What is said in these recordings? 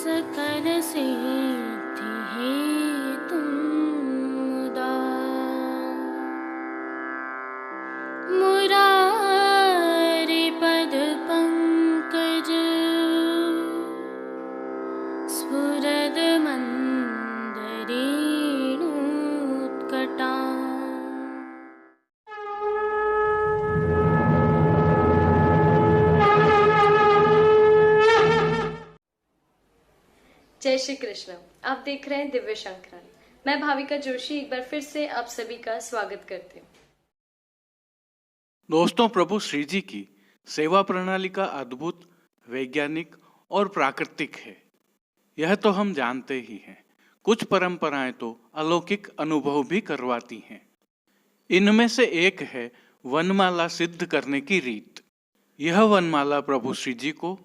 सकल सिद्धि हेतु मुदा मुरारि पद पंकज स्फुरद मंदरेणुत्कटा। जय श्री कृष्ण। आप देख रहे हैं दिव्य शंकरन। मैं भाविका जोशी एक बार फिर से आप सभी का स्वागत करती हूँ। दोस्तों, प्रभु श्री जी की सेवा प्रणाली का अद्भुत, वैज्ञानिक और प्राकृतिक है, यह तो हम जानते ही हैं। कुछ परंपराएं तो अलौकिक अनुभव भी करवाती हैं। इनमें से एक है वनमाला सिद्ध करने की रीत। यह वनमाला प्रभु श्री जी को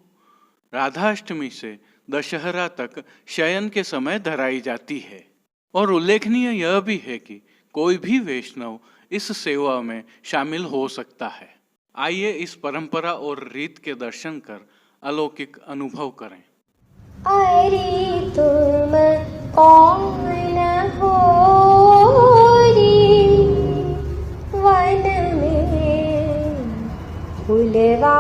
राधाष्टमी से दशहरा तक शयन के समय धराई जाती है। और उल्लेखनीय यह भी है कि कोई भी वैष्णव इस सेवा में शामिल हो सकता है। आइए इस परंपरा और रीत के दर्शन कर अलौकिक अनुभव करें। अरे तुम कौन हो रे, वन में फुलवा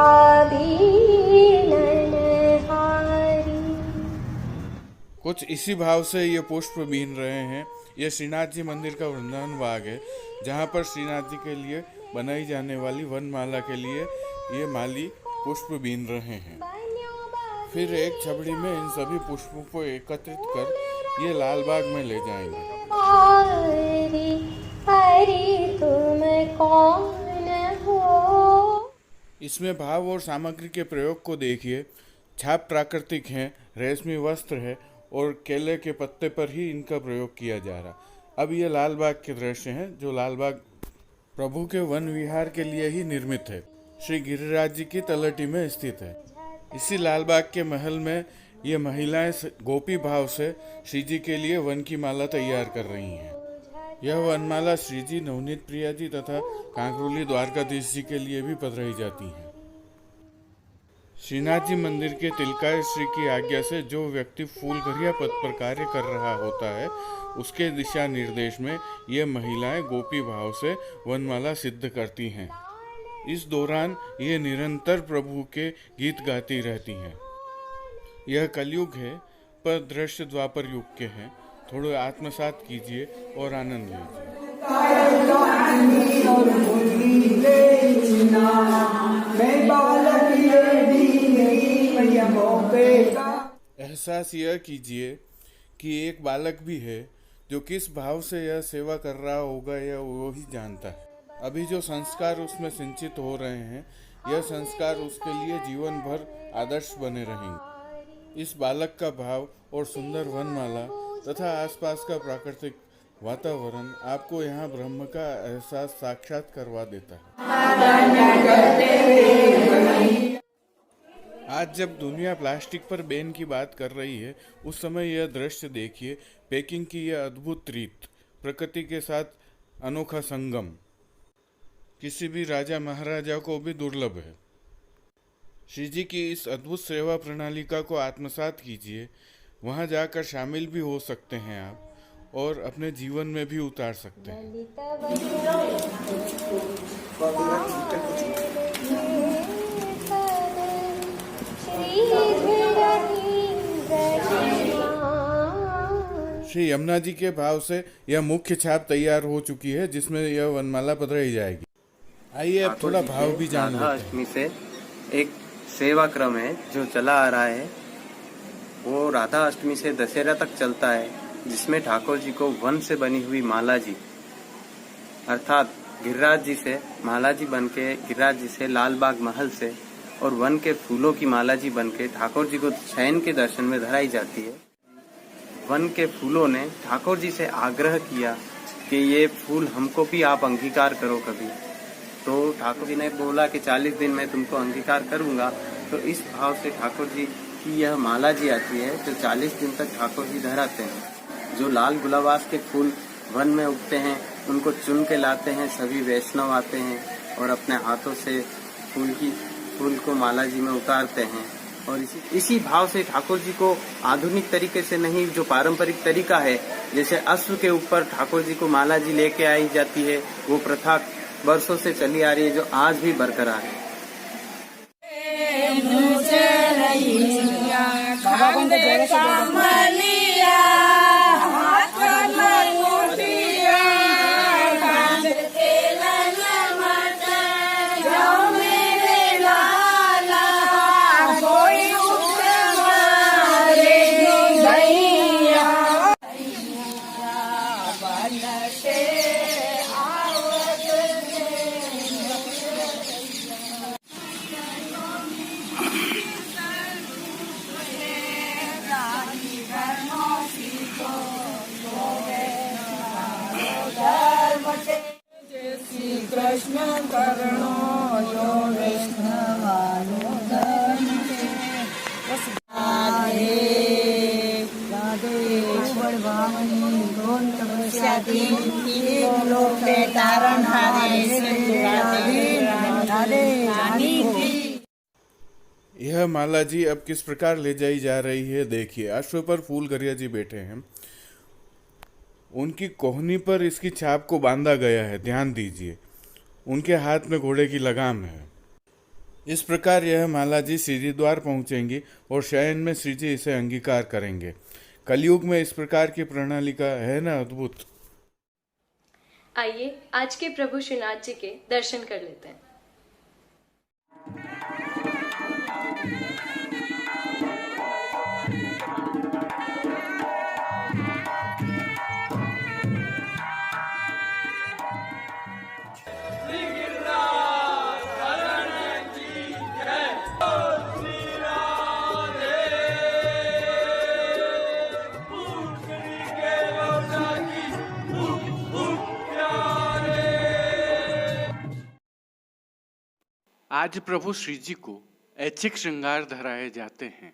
कुछ इसी भाव से ये पुष्प बीन रहे हैं। ये श्रीनाथ जी मंदिर का वृंदावन बाग है, जहाँ पर श्रीनाथ जी के लिए बनाई जाने वाली वनमाला के लिए ये माली पुष्प बीन रहे हैं। फिर एक छबड़ी में इन सभी पुष्पों को एकत्रित कर ये लाल बाग में ले जाएंगे। अरे तुम कौन हो। इसमें भाव और सामग्री के प्रयोग को देखिए। छाप प्राकृतिक है, रेशमी वस्त्र है और केले के पत्ते पर ही इनका प्रयोग किया जा रहा। अब ये लाल बाग के दृश्य हैं, जो लाल बाग प्रभु के वन विहार के लिए ही निर्मित है। श्री गिरिराज जी की तलहटी में स्थित है। इसी लाल बाग के महल में ये महिलाएं गोपी भाव से श्री जी के लिए वन की माला तैयार कर रही हैं। यह वनमाला श्री जी, नवनीत प्रिया जी तथा कांकरोली द्वारकाधीश जी के लिए भी पधराई जाती है। श्रीनाथ जी मंदिर के तिलकाय श्री की आज्ञा से जो व्यक्ति फूलघरिया पद पर कार्य कर रहा होता है, उसके दिशा निर्देश में ये महिलाएं गोपी भाव से वनमाला सिद्ध करती हैं। इस दौरान ये निरंतर प्रभु के गीत गाती रहती हैं। यह कलयुग है, पर दृश्य द्वापर युग के हैं। थोड़ा आत्मसात कीजिए और आनंद लीजिए। एहसास यह कीजिए कि एक बालक भी है जो किस भाव से यह सेवा कर रहा होगा, यह वो ही जानता है। अभी जो संस्कार उसमें सिंचित हो रहे हैं, यह संस्कार उसके लिए जीवन भर आदर्श बने रहेंगे। इस बालक का भाव और सुंदर वनमाला तथा आसपास का प्राकृतिक वातावरण आपको यहाँ ब्रह्म का एहसास साक्षात करवा देता है। आज जब दुनिया प्लास्टिक पर बैन की बात कर रही है, उस समय यह दृश्य देखिए। पैकिंग की यह अद्भुत रीत, प्रकृति के साथ अनोखा संगम, किसी भी राजा महाराजा को भी दुर्लभ है। श्री जी की इस अद्भुत सेवा प्रणालिका को आत्मसात कीजिए। वहां जाकर शामिल भी हो सकते हैं आप, और अपने जीवन में भी उतार सकते हैं। श्री यमुना जी के भाव से यह मुख्य छाप तैयार हो चुकी है, जिसमें यह वनमाला पधराई जाएगी। आइए अब थोड़ा भाव भी जान लेते हैं। राधाष्टमी से एक सेवा क्रम है जो चला आ रहा है, वो राधा अष्टमी से दशहरा तक चलता है, जिसमें ठाकुर जी को वन से बनी हुई माला जी, अर्थात गिरिराज जी से माला जी बनके, गिरिराज जी से लाल बाग महल से और वन के फूलों की माला जी बनके ठाकुर जी को शयन के दर्शन में धराई जाती है। वन के फूलों ने ठाकुर जी से आग्रह किया कि ये फूल हमको भी आप अंगीकार करो कभी। तो ठाकुर जी ने बोला कि 40 दिन में तुमको अंगीकार करूंगा। तो इस भाव से ठाकुर जी की यह माला जी आती है, जो 40 दिन तक ठाकुर जी धराते हैं। जो लाल गुलाबास के फूल वन में उगते हैं, उनको चुन के लाते हैं, सभी वैष्णव आते हैं और अपने हाथों से फूल को माला जी में उतारते हैं। और इसी भाव से ठाकुर जी को आधुनिक तरीके से नहीं, जो पारंपरिक तरीका है, जैसे अश्व के ऊपर ठाकुर जी को माला जी लेके आई जाती है, वो प्रथा वर्षों से चली आ रही है, जो आज भी बरकरार है। यह माला जी अब किस प्रकार ले जाई जा रही है देखिए। अश्व पर फूलगरिया जी बैठे हैं, उनकी कोहनी पर इसकी छाप को बांधा गया है, ध्यान दीजिए। उनके हाथ में घोड़े की लगाम है। इस प्रकार यह माला जी श्रीजी द्वार पहुंचेंगी और शयन में श्रीजी इसे अंगीकार करेंगे। कलयुग में इस प्रकार की प्रणाली का है ना अद्भुत। आइए आज के प्रभु श्रीनाथ जी के दर्शन कर लेते हैं। आज प्रभु श्री जी को ऐच्छिक श्रृंगार धराए जाते हैं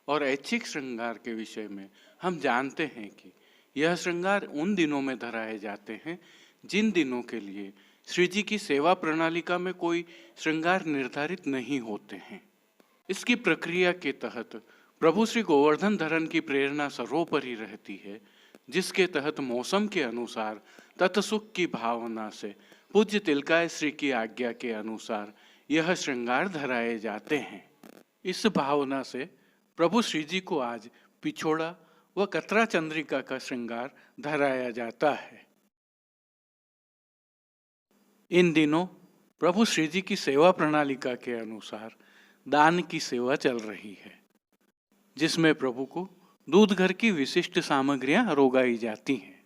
और ऐच्छिक श्रृंगार के विषय में हम जानते हैं कि यह श्रृंगार उन दिनों में धराए जाते हैं जिन दिनों के लिए श्री जी की सेवा प्रणालिका में कोई श्रृंगार निर्धारित नहीं होते हैं। इसकी प्रक्रिया के तहत प्रभु श्री गोवर्धन धरन की प्रेरणा सर्वोपरि रहती है, जिसके तहत मौसम के अनुसार तत्सुख की भावना से पूज्य तिलकाय श्री की आज्ञा के अनुसार यह श्रृंगार धराए जाते हैं। इस भावना से प्रभु श्री जी को आज पिछोड़ा व कतरा चंद्रिका का श्रृंगार धराया जाता है। इन दिनों प्रभु श्री जी की सेवा प्रणालिका के अनुसार दान की सेवा चल रही है, जिसमें प्रभु को दूध घर की विशिष्ट सामग्रियां रोगाई जाती हैं।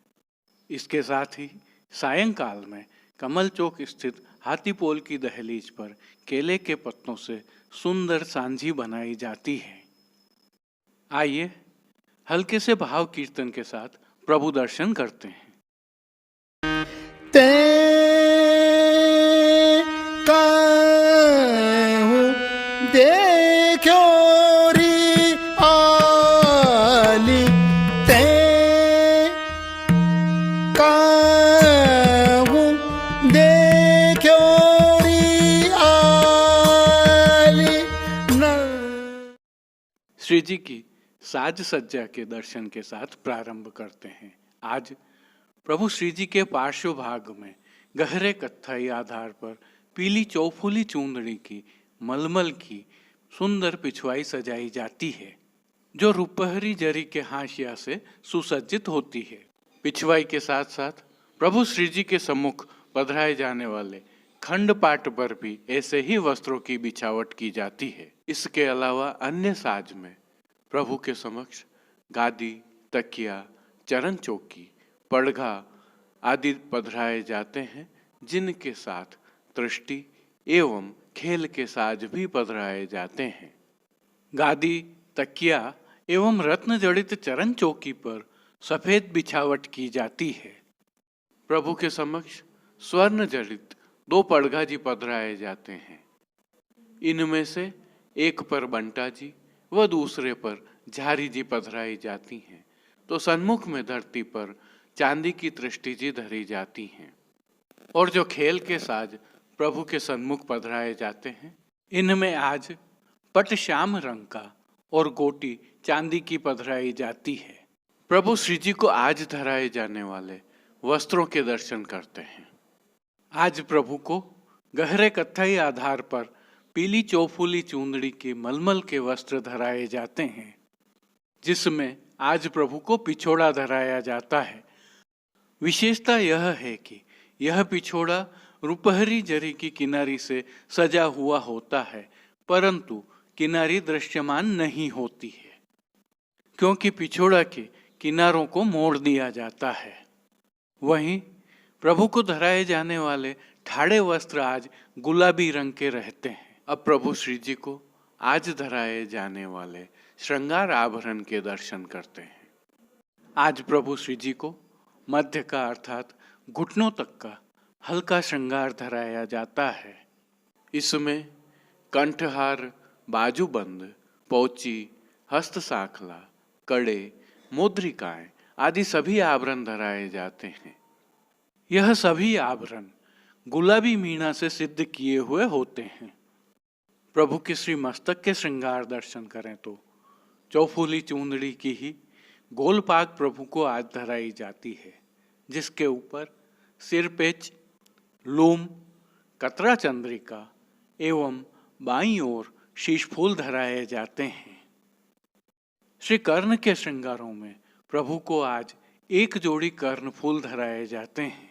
इसके साथ ही सायंकाल में कमल चौक स्थित हाथीपोल की दहलीज पर केले के पत्तों से सुंदर सांझी बनाई जाती है। आइए हल्के से भाव कीर्तन के साथ प्रभु दर्शन करते हैं। देखो री आली ते काहू देखो री आली न। श्री जी की साज सज्जा के दर्शन के साथ प्रारंभ करते हैं। आज प्रभु श्री जी के पार्श्व भाग में गहरे कत्थई आधार पर पीली चौफूली चूंदड़ी की मलमल की सुंदर पिछवाई सजाई जाती है, जो रुपहरी जरी के हाशिया से सुसज्जित होती है। पिछवाई के साथ साथ प्रभु श्री जी के सम्मुख पधराए जाने वाले खंड पाट पर भी ऐसे ही वस्त्रों की बिछावट की जाती है। इसके अलावा अन्य साज में प्रभु के समक्ष गादी, तकिया, चरण चौकी, पड़घा आदि पधराए जाते हैं, जिनके साथ दृष्टि एवं खेल के साज भी पधराए जाते हैं। गादी, तकिया एवं रत्न जड़ित चरण चौकी पर सफेद बिछावट की जाती है। प्रभु के समक्ष स्वर्ण जड़ित 2 पड़घा जी पधराए जाते हैं। इनमें से एक पर बंटा जी व दूसरे पर झारी जी पधराई जाती हैं, तो सन्मुख में धरती पर चांदी की दृष्टि जी धरी जाती हैं। और जो खेल के साज प्रभु के सन्मुख पधराए जाते हैं, इनमें आज पट श्याम रंग का और गोटी चांदी की पधराई जाती है। प्रभु श्री जी को आज धराए जाने वाले वस्त्रों के दर्शन करते हैं। आज प्रभु को गहरे कत्थई आधार पर पीली चौफूली चूंदड़ी के मलमल के वस्त्र धराए जाते हैं, जिसमें आज प्रभु को पिछोड़ा धराया जाता है। विशेषता यह है कि यह पिछोड़ा रुपहरी जरी की किनारी से सजा हुआ होता है, परंतु किनारी दृश्यमान नहीं होती है, क्योंकि पिछोड़ा के किनारों को मोड़ दिया जाता है। वहीं प्रभु को धराए जाने वाले ठाड़े वस्त्र आज गुलाबी रंग के रहते हैं। अब प्रभु श्री जी को आज धराए जाने वाले श्रृंगार आभरण के दर्शन करते हैं। आज प्रभु श्री जी को मध्य का अर्थात घुटनों तक का हल्का श्रृंगार धराया जाता है। इसमें कंठहार, बाजूबंद, पोची, हस्त साखला, कड़े, मुद्रिकाएं आदि सभी आभरण धराए जाते हैं। यह सभी आभरण गुलाबी मीना से सिद्ध किए हुए होते हैं। प्रभु के श्री मस्तक के श्रृंगार दर्शन करें तो चौफूली चूंदड़ी की ही गोलपाग प्रभु को आज धराई जाती है, जिसके ऊपर सिरपेच, लूम, कतरा चंद्रिका एवं बाईं ओर शीशफूल धराए जाते हैं। श्री कर्ण के श्रृंगारों में प्रभु को आज एक जोड़ी कर्ण फूल धराए जाते हैं।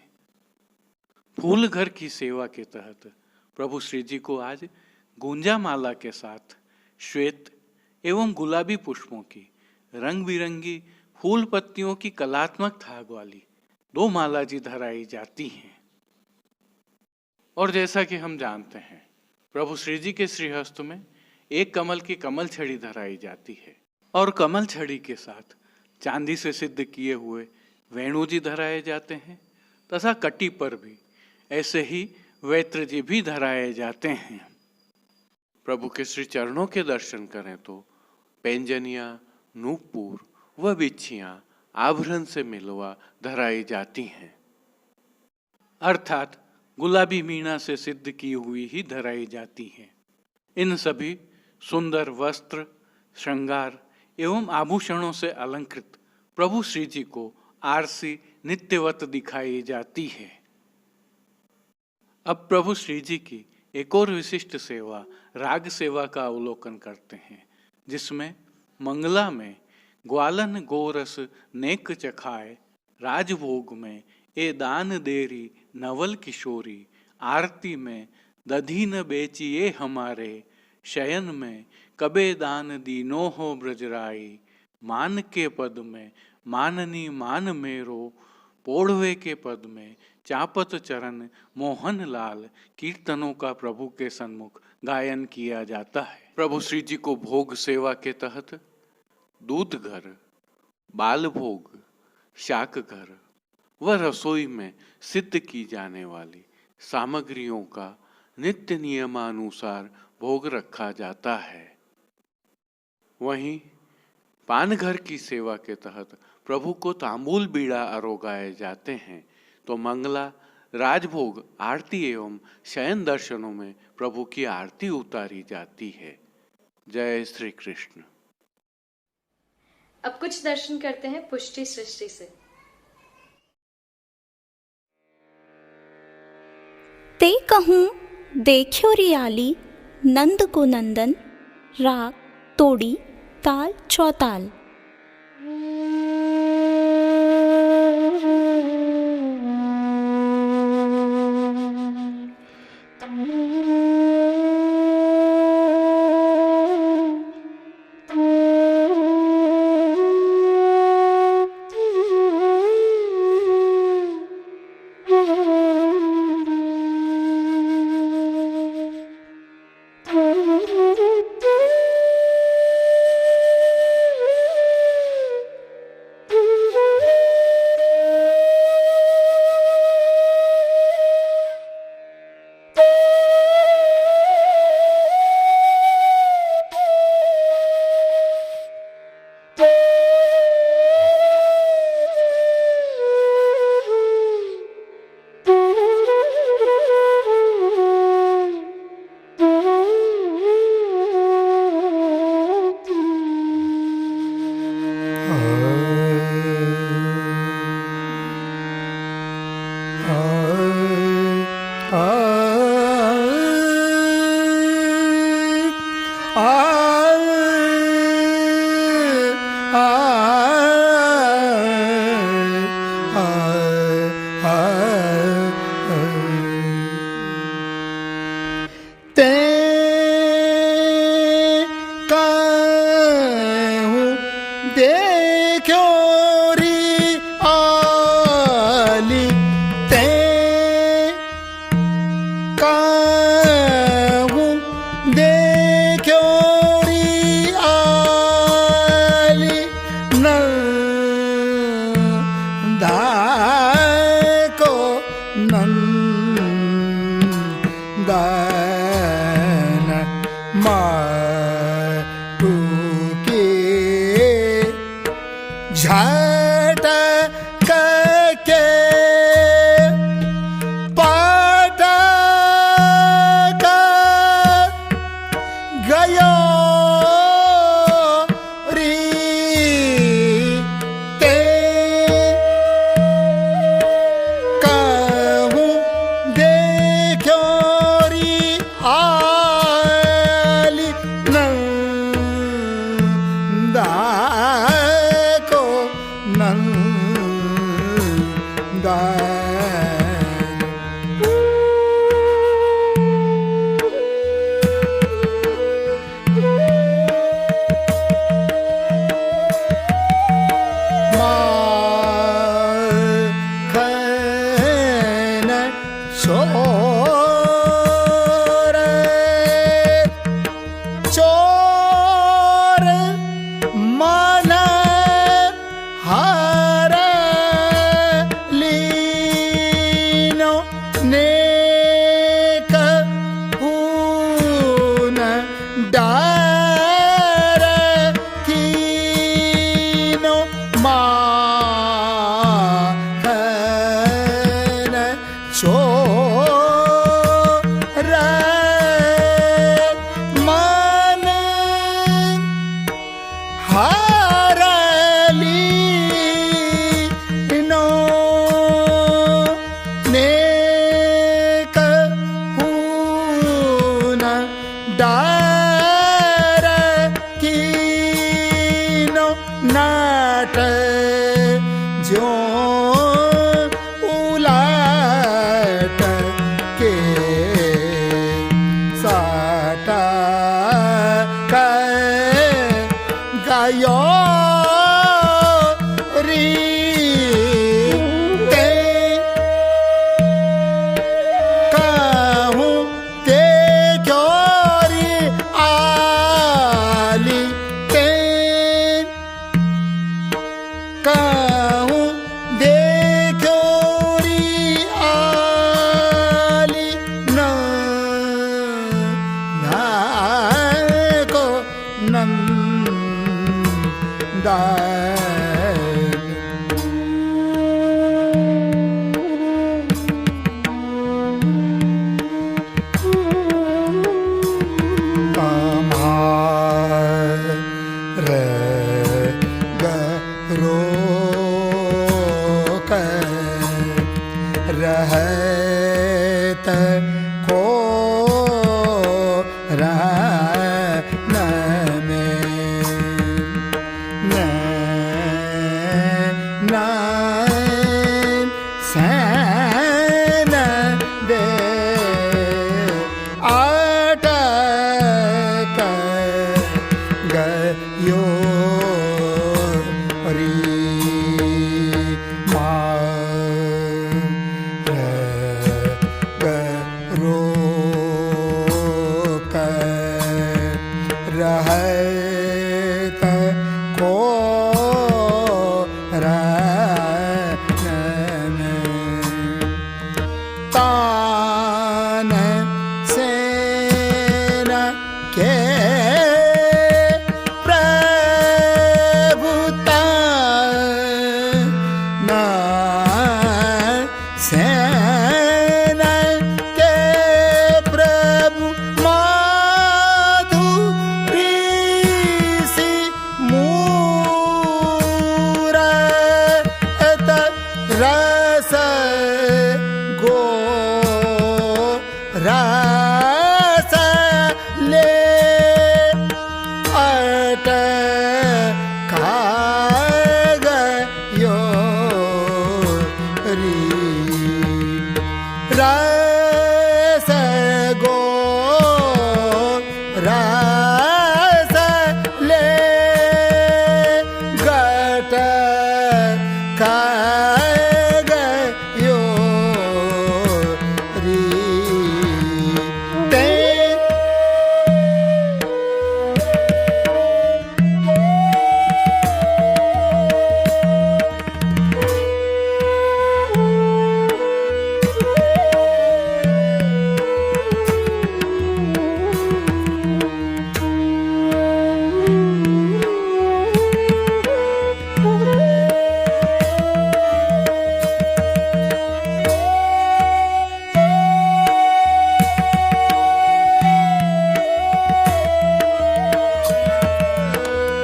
फूल घर की सेवा के तहत प्रभु श्री जी को आज गुंजा माला के साथ श्वेत एवं गुलाबी पुष्पों की रंग बिरंगी फूल पत्तियों की कलात्मक थाग वाली 2 माला जी धराई जाती हैं। और जैसा कि हम जानते हैं, प्रभु श्री जी के श्रीहस्त में एक कमल की कमल छड़ी धराई जाती है और कमल छड़ी के साथ चांदी से सिद्ध किए हुए वेणु जी धराए जाते हैं तथा कटी पर भी ऐसे ही वैत्र जी भी धराए जाते हैं। प्रभु के श्री चरणों के दर्शन करें तो पैंजनिया, नूपुर व बिच्छियां आभरण से मिलवा धराई जाती हैं, अर्थात गुलाबी मीना से सिद्ध की हुई ही धराई जाती हैं। इन सभी सुंदर वस्त्र, श्रृंगार एवं आभूषणों से अलंकृत प्रभु श्री जी को आरसी नित्यवत दिखाई जाती है। अब प्रभु श्री जी की एक और विशिष्ट सेवा राग सेवा का अवलोकन करते हैं, जिसमें मंगला में ग्वालन गोरस नेक चखाए, राजभोग में ए दान देरी नवल किशोरी, आरती में दधी न बेचिए हमारे, शयन में कबे दान दीनो हो ब्रजराई, मान के पद में माननी मान मेरो, पोढ़वे के पद में चापत चरण मोहन लाल, कीर्तनों का प्रभु के सन्मुख गायन किया जाता है। प्रभु श्री जी को भोग सेवा के तहत दूध घर, बाल भोग, शाक घर व रसोई में सिद्ध की जाने वाली सामग्रियों का नित्य नियमानुसार भोग रखा जाता है। वहीं पानघर की सेवा के तहत प्रभु को तांबूल बीड़ा आरोगाए जाते हैं, तो मंगला, राजभोग, आरती एवं शयन दर्शनों में प्रभु की आरती उतारी जाती है। जय श्री कृष्ण। अब कुछ दर्शन करते हैं पुष्टि सृष्टि से। ते कहूँ देखो रियाली नंद को नंदन, राग तोड़ी ताल चौताल।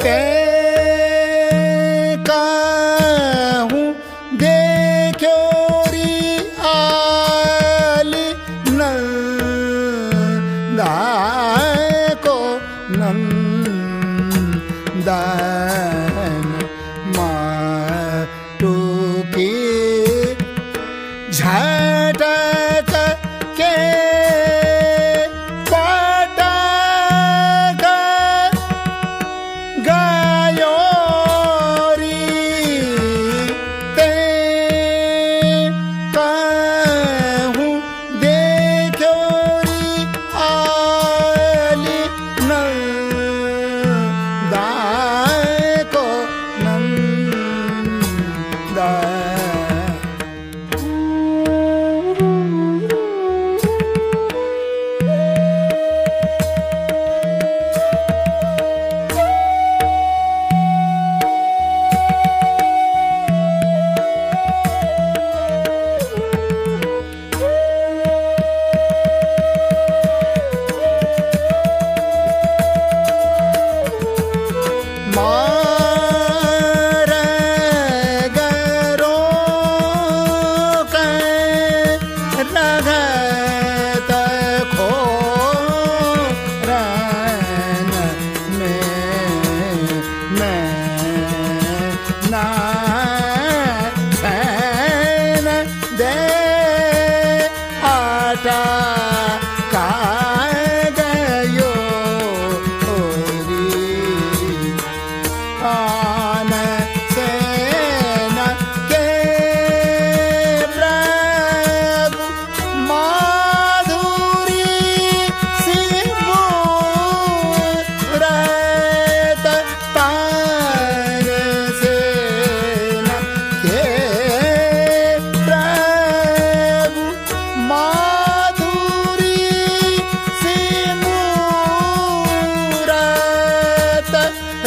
ते कहूँ देखो री आली नंदा को नंदन माटू की झटक के पटक गायो री ते कहूँ देखो री आली नंदा को नंदा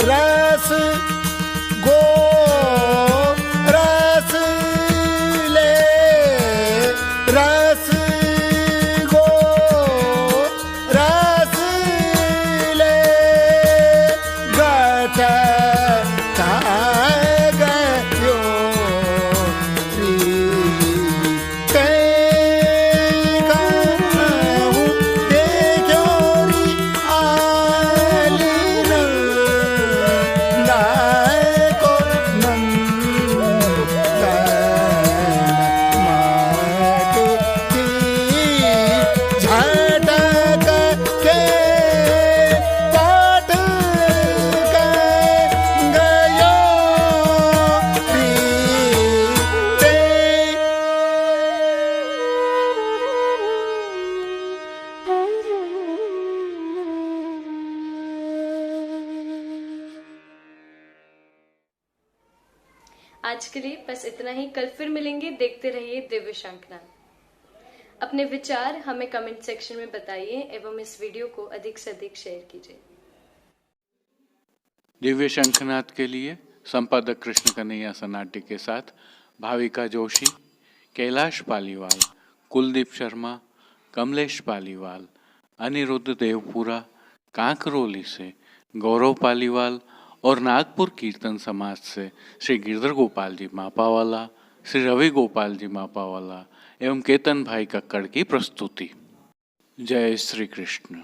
रस गो रस ले रस गो रस ले गट गयो ते कहूँ देखो री आली को माटू की झटक के पट गयो रीते। आज के लिए बस इतना ही। कल फिर मिलेंगे। देखते रहिए दिव्य शंखनाद। अपने विचार हमें कमेंट सेक्शन में बताइए एवं इस वीडियो को अधिक से अधिक शेयर कीजिए। दिव्य शंखनाद के लिए संपादक कृष्ण कन्हैया सनाटी के साथ भाविका जोशी, कैलाश पालीवाल, कुलदीप शर्मा, कमलेश पालीवाल, अनिरुद्ध देवपुरा, कांकरोली से गौरव पालीवाल और नागपुर कीर्तन समाज से श्री गिरधर गोपाल जी मापावाला, श्री रवि गोपाल जी मापावाला एवं केतन भाई कक्कड़ की प्रस्तुति। जय श्री कृष्ण।